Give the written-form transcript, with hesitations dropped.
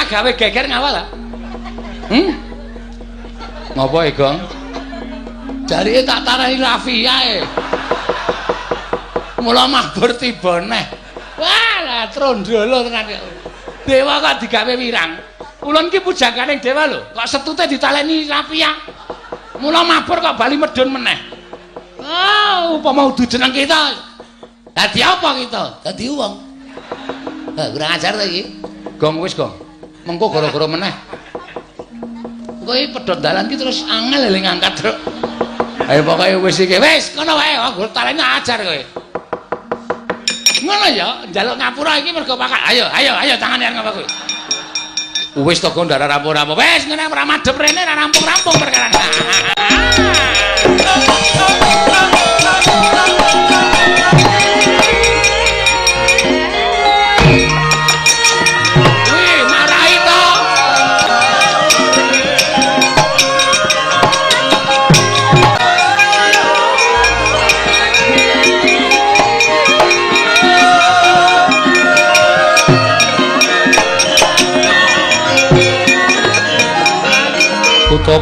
gawe geger ngawal ah. Ngopo e, Gong? Jarike tak tarani Raffi ae. Mula mabur tiba neh. Wah, trondolo tenan. Dewa kok digawe wirang. Ulun ki pujangane dewa lho, kok setute ditaleni Rafia. Mula mabur kok bali medun meneh. Oh, upama udu jeneng kita. Dadi apa kita? Dadi wong. Kurang ajar ta iki. Gong wis, Gong. Mengko gara-gara meneh. Kowe pedhot dalan ki terus angel eling ngangkat, Truk. Ayo pokoke wis iki. Wis, ngono wae. Aku taleni ajar kowe. Ngono ya, njaluk ngapura iki mergo pakat. Ayo tangane arep ngopo kowe. Wis to Gondara rampung-rampung. Wis ngene ora madhep rene ora rampung-rampung perkara. Wih, marahi to. Tutup